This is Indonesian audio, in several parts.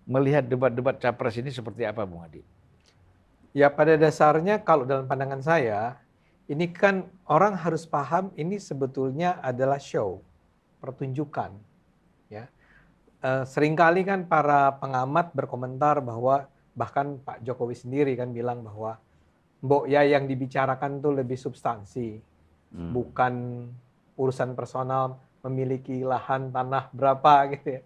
melihat debat-debat capres ini seperti apa, Bung Adi? Ya pada dasarnya kalau dalam pandangan saya, ini kan orang harus paham ini sebetulnya adalah show, pertunjukan. Ya. Seringkali kan para pengamat berkomentar bahwa bahkan Pak Jokowi sendiri kan bilang bahwa Mbok ya yang dibicarakan tuh lebih substansi, bukan urusan personal memiliki lahan tanah berapa gitu ya.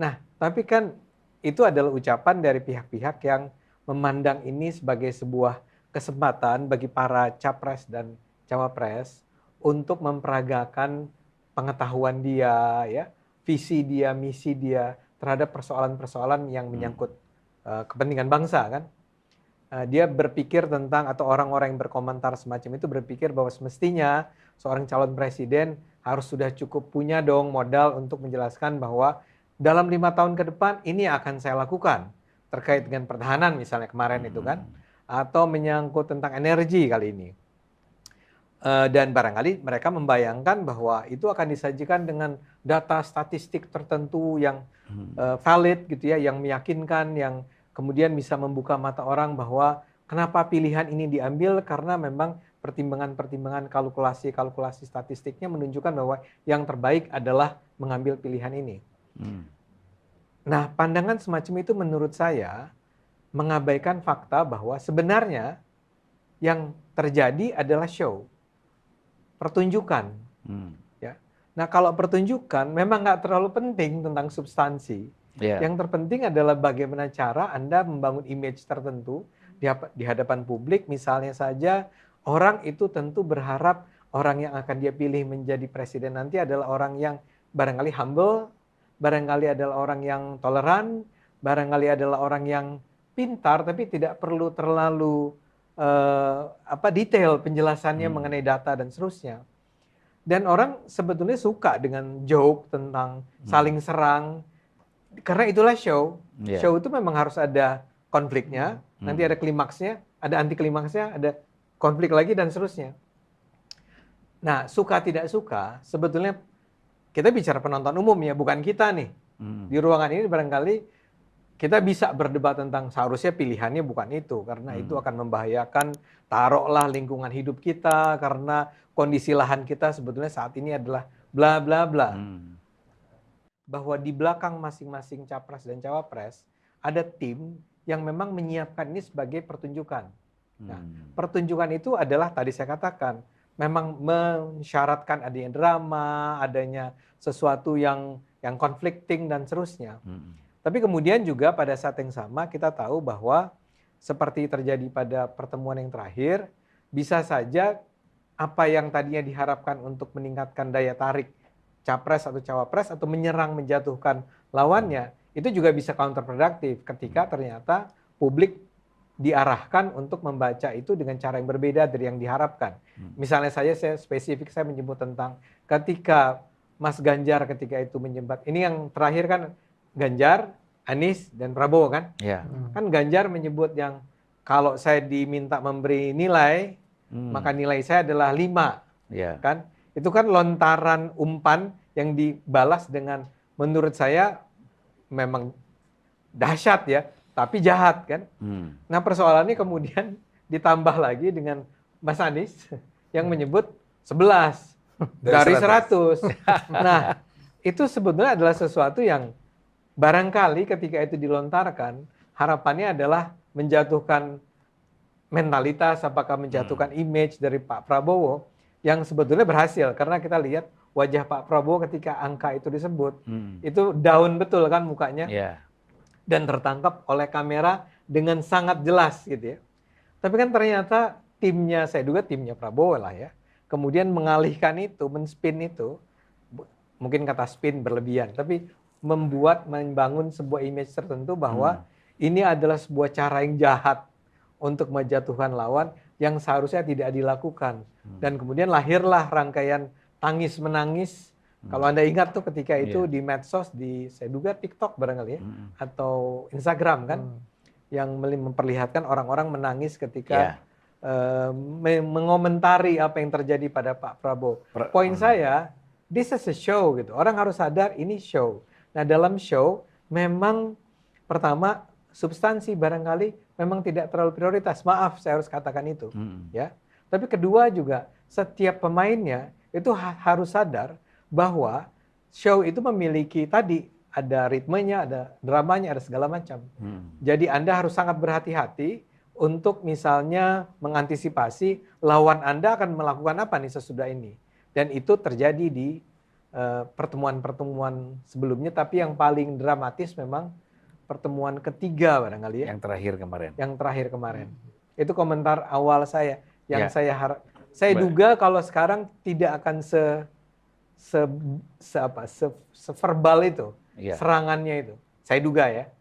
Nah, tapi kan itu adalah ucapan dari pihak-pihak yang memandang ini sebagai sebuah kesempatan bagi para capres dan cawapres untuk memperagakan pengetahuan dia, ya, visi dia, misi dia terhadap persoalan-persoalan yang menyangkut kepentingan bangsa kan. Dia berpikir tentang atau orang-orang yang berkomentar semacam itu berpikir bahwa semestinya seorang calon presiden harus sudah cukup punya dong modal untuk menjelaskan bahwa dalam 5 tahun ke depan ini akan saya lakukan terkait dengan pertahanan misalnya kemarin itu kan, atau menyangkut tentang energi kali ini. Dan barangkali mereka membayangkan bahwa itu akan disajikan dengan data statistik tertentu yang valid gitu ya, yang meyakinkan, yang kemudian bisa membuka mata orang bahwa kenapa pilihan ini diambil karena memang pertimbangan-pertimbangan kalkulasi statistiknya menunjukkan bahwa yang terbaik adalah mengambil pilihan ini. Nah, pandangan semacam itu menurut saya mengabaikan fakta bahwa sebenarnya yang terjadi adalah show, pertunjukan. Ya. Nah, kalau pertunjukan memang nggak terlalu penting tentang substansi. Yang terpenting adalah bagaimana cara Anda membangun image tertentu di hadapan publik. Misalnya saja orang itu tentu berharap orang yang akan dia pilih menjadi presiden nanti adalah orang yang barangkali humble, barangkali adalah orang yang toleran, barangkali adalah orang yang pintar tapi tidak perlu terlalu detail penjelasannya mengenai data dan seterusnya. Dan orang sebetulnya suka dengan joke tentang saling serang, karena itulah show. Show itu memang harus ada konfliknya, nanti ada klimaksnya, ada anti klimaksnya, ada konflik lagi dan seterusnya. Nah, suka tidak suka sebetulnya kita bicara penonton umum ya, bukan kita nih. Di ruangan ini barangkali kita bisa berdebat tentang seharusnya pilihannya bukan itu, karena itu akan membahayakan taruhlah lingkungan hidup kita, karena kondisi lahan kita sebetulnya saat ini adalah bla bla bla. Bahwa di belakang masing-masing capres dan cawapres ada tim yang memang menyiapkan ini sebagai pertunjukan. Nah, pertunjukan itu adalah tadi saya katakan memang mensyaratkan adanya drama, adanya sesuatu yang conflicting dan seterusnya. Tapi kemudian juga pada saat yang sama kita tahu bahwa seperti terjadi pada pertemuan yang terakhir, bisa saja apa yang tadinya diharapkan untuk meningkatkan daya tarik capres atau cawapres atau menyerang menjatuhkan lawannya, itu juga bisa counterproductive ketika ternyata publik diarahkan untuk membaca itu dengan cara yang berbeda dari yang diharapkan. Misalnya saya spesifik saya menyebut tentang ketika Mas Ganjar ketika itu menyebut, ini yang terakhir kan Ganjar, Anies, dan Prabowo kan? Kan Ganjar menyebut yang kalau saya diminta memberi nilai, maka nilai saya adalah 5. Kan? Itu kan lontaran umpan yang dibalas dengan menurut saya memang dahsyat ya, tapi jahat kan. Nah persoalannya kemudian ditambah lagi dengan Mas Anies yang menyebut 11 dari 100. Nah itu sebetulnya adalah sesuatu yang barangkali ketika itu dilontarkan, harapannya adalah menjatuhkan mentalitas, apakah menjatuhkan image dari Pak Prabowo, yang sebetulnya berhasil karena kita lihat wajah Pak Prabowo ketika angka itu disebut, itu down betul kan mukanya, dan tertangkap oleh kamera dengan sangat jelas gitu ya. Tapi kan ternyata timnya, saya duga timnya Prabowo lah ya, kemudian mengalihkan itu, men-spin itu, mungkin kata spin berlebihan, tapi membangun sebuah image tertentu bahwa ini adalah sebuah cara yang jahat untuk menjatuhkan lawan yang seharusnya tidak dilakukan. Dan kemudian lahirlah rangkaian tangis-menangis. Kalau Anda ingat tuh ketika itu di medsos, saya duga TikTok barangkali ya, atau Instagram kan, yang memperlihatkan orang-orang menangis ketika mengomentari apa yang terjadi pada Pak Prabowo. Poin saya, this is a show gitu. Orang harus sadar ini show. Nah dalam show memang Pertama, substansi barangkali memang tidak terlalu prioritas. Maaf, saya harus katakan itu. Ya. Tapi kedua juga, setiap pemainnya itu harus sadar bahwa show itu memiliki tadi, ada ritmenya, ada dramanya, ada segala macam. Jadi Anda harus sangat berhati-hati untuk misalnya mengantisipasi lawan Anda akan melakukan apa nih sesudah ini. Dan itu terjadi di pertemuan-pertemuan sebelumnya, tapi yang paling dramatis memang pertemuan ketiga barangkali ya. Yang terakhir kemarin. Yang terakhir kemarin. Itu komentar awal saya. Yang Ya. saya duga kalau sekarang tidak akan severbal itu, Ya. serangannya itu. Saya duga ya.